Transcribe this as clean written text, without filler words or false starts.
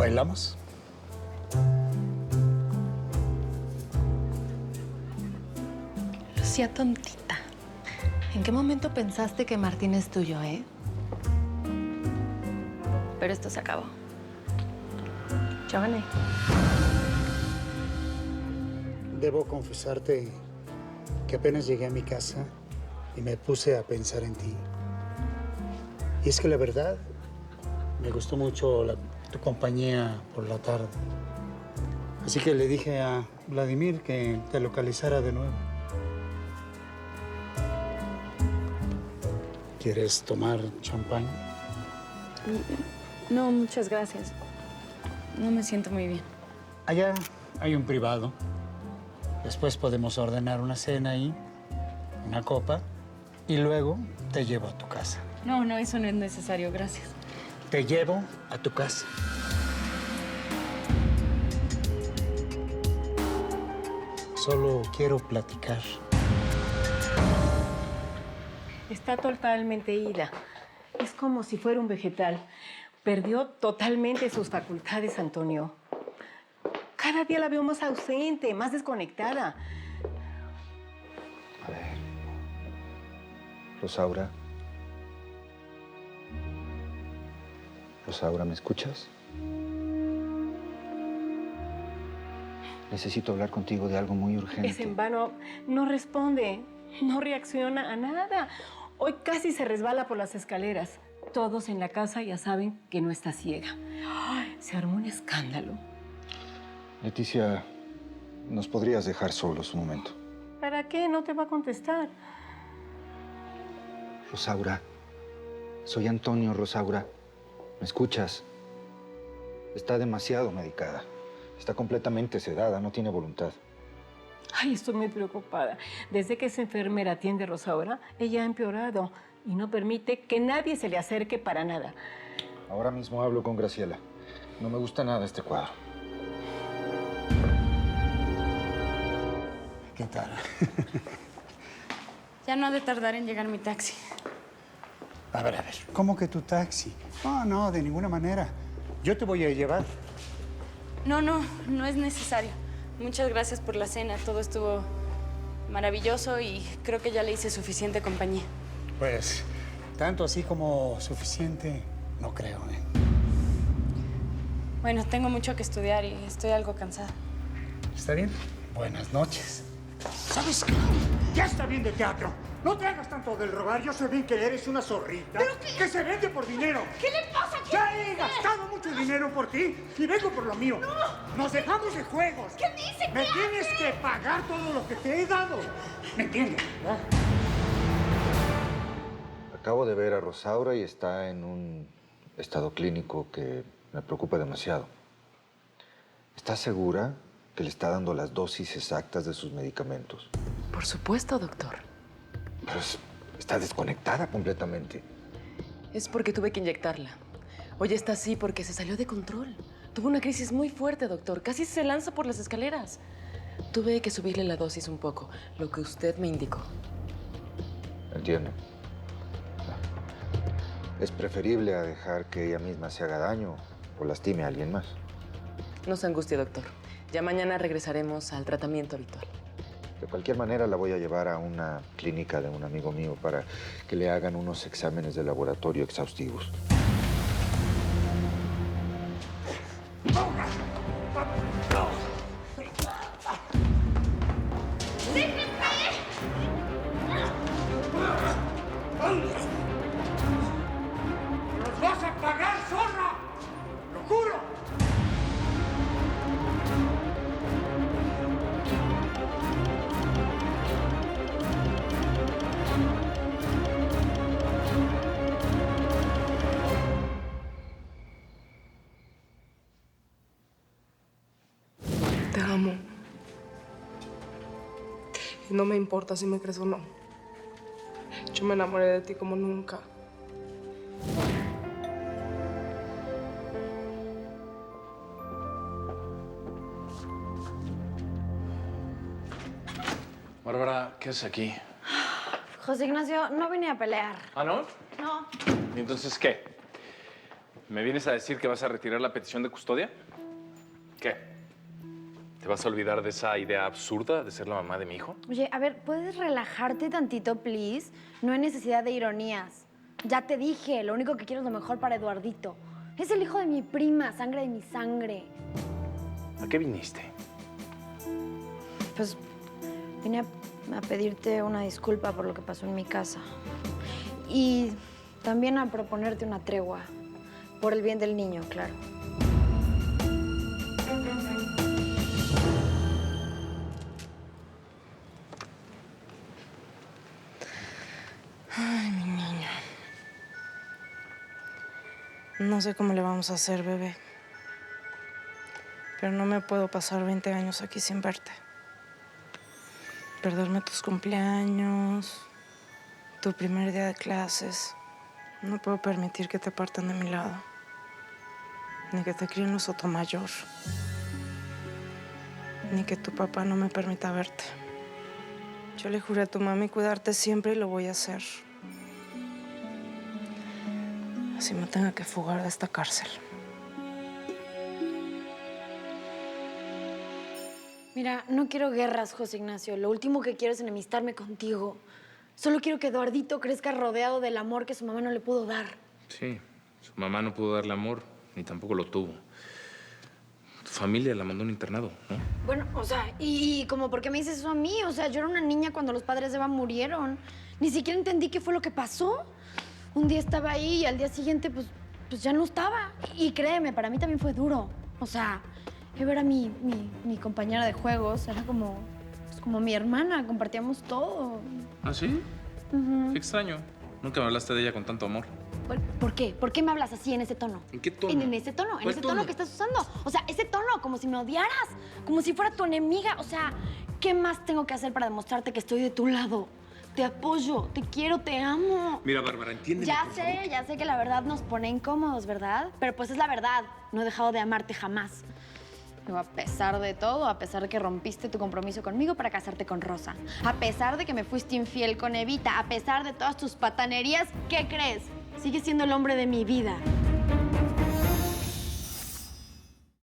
¿Bailamos? Lucía tontita. ¿En qué momento pensaste que Martín es tuyo, Pero esto se acabó. Ya gané. Debo confesarte que apenas llegué a mi casa y me puse a pensar en ti. Y es que la verdad, me gustó mucho tu compañía por la tarde. Así que le dije a Vladimir que te localizara de nuevo. ¿Quieres tomar champán? No, muchas gracias. No me siento muy bien. Allá hay un privado. Después podemos ordenar una cena ahí, una copa, y luego te llevo a tu casa. No, eso no es necesario, gracias. Te llevo a tu casa. Solo quiero platicar. Está totalmente ida. Es como si fuera un vegetal. Perdió totalmente sus facultades, Antonio. Cada día la veo más ausente, más desconectada. A ver. Rosaura. Rosaura, ¿me escuchas? Necesito hablar contigo de algo muy urgente. Es en vano. No responde. No reacciona a nada. Hoy casi se resbala por las escaleras. Todos en la casa ya saben que no está ciega. Ay, se armó un escándalo. Leticia, ¿nos podrías dejar solos un momento? ¿Para qué? No te va a contestar. Rosaura, soy Antonio, Rosaura. ¿Me escuchas? Está demasiado medicada. Está completamente sedada, no tiene voluntad. Ay, estoy muy preocupada. Desde que esa enfermera atiende a Rosaura, ella ha empeorado y no permite que nadie se le acerque para nada. Ahora mismo hablo con Graciela. No me gusta nada este cuadro. ¿Qué tal? Ya no ha de tardar en llegar mi taxi. A ver. ¿Cómo que tu taxi? No, de ninguna manera. Yo te voy a llevar. No es necesario. Muchas gracias por la cena. Todo estuvo maravilloso y creo que ya le hice suficiente compañía. Pues, tanto así como suficiente, no creo, Bueno, tengo mucho que estudiar y estoy algo cansada. ¿Está bien? Buenas noches. ¿Sabes qué? Ya está bien de teatro. No te hagas tanto del rogar. Yo sé bien que eres una zorrita. ¿Pero qué? Que se vende por dinero. ¿Qué le pasa? Ya he gastado mucho dinero por ti y vengo por lo mío. ¡No! Nos dejamos de juegos. ¿Qué dice? Me tienes que pagar todo lo que te he dado. ¿Me entiendes, verdad? Acabo de ver a Rosaura y está en un estado clínico que me preocupa demasiado. ¿Estás segura que le está dando las dosis exactas de sus medicamentos? Por supuesto, doctor. Pero está desconectada completamente. Es porque tuve que inyectarla. Hoy está así porque se salió de control. Tuvo una crisis muy fuerte, doctor. Casi se lanza por las escaleras. Tuve que subirle la dosis un poco, lo que usted me indicó. Entiendo. Es preferible a dejar que ella misma se haga daño o lastime a alguien más. No se angustie, doctor. Ya mañana regresaremos al tratamiento habitual. De cualquier manera, la voy a llevar a una clínica de un amigo mío para que le hagan unos exámenes de laboratorio exhaustivos. ¡Los vas a pagar, zorra! ¡Lo juro! Te amo. Y no me importa si me crees o no. Yo me enamoré de ti como nunca. Bárbara, ¿qué haces aquí? José Ignacio, no vine a pelear. ¿Ah, no? No. ¿Y entonces qué? ¿Me vienes a decir que vas a retirar la petición de custodia? ¿Qué? ¿Te vas a olvidar de esa idea absurda de ser la mamá de mi hijo? Oye, a ver, ¿puedes relajarte tantito, please? No hay necesidad de ironías. Ya te dije, lo único que quiero es lo mejor para Eduardito. Es el hijo de mi prima, sangre de mi sangre. ¿A qué viniste? Pues vine a pedirte una disculpa por lo que pasó en mi casa. Y también a proponerte una tregua. Por el bien del niño, claro. Ay, mi niño. No sé cómo le vamos a hacer, bebé. Pero no me puedo pasar 20 años aquí sin verte. Perderme tus cumpleaños, tu primer día de clases. No puedo permitir que te partan de mi lado. Ni que te críen los Sotomayor. Ni que tu papá no me permita verte. Yo le juré a tu mami cuidarte siempre y lo voy a hacer. Así me tenga que fugar de esta cárcel. Mira, no quiero guerras, José Ignacio. Lo último que quiero es enemistarme contigo. Solo quiero que Eduardito crezca rodeado del amor que su mamá no le pudo dar. Sí, su mamá no pudo darle amor, ni tampoco lo tuvo. Tu familia la mandó a un internado, ¿no? Bueno, o sea, ¿y como por qué me dices eso a mí? O sea, yo era una niña cuando los padres de Eva murieron. Ni siquiera entendí qué fue lo que pasó. Un día estaba ahí y al día siguiente, pues ya no estaba. Y créeme, para mí también fue duro. O sea, Eva era mi compañera de juegos. Era como mi hermana. Compartíamos todo. ¿Ah, sí? Qué extraño. Nunca me hablaste de ella con tanto amor. ¿Por qué? ¿Por qué me hablas así en ese tono? ¿En qué tono? En ese tono, en ¿Cuál ese tono? tono que estás usando. O sea, ese tono, como si me odiaras, como si fuera tu enemiga. O sea, ¿qué más tengo que hacer para demostrarte que estoy de tu lado? Te apoyo, te quiero, te amo. Mira, Bárbara, entiéndeme, Ya por favor. ya sé que la verdad nos pone incómodos, ¿verdad? Pero pues es la verdad. No he dejado de amarte jamás. Pero a pesar de todo, a pesar de que rompiste tu compromiso conmigo para casarte con Rosa, a pesar de que me fuiste infiel con Evita, a pesar de todas tus patanerías, ¿qué crees? Sigues siendo el hombre de mi vida.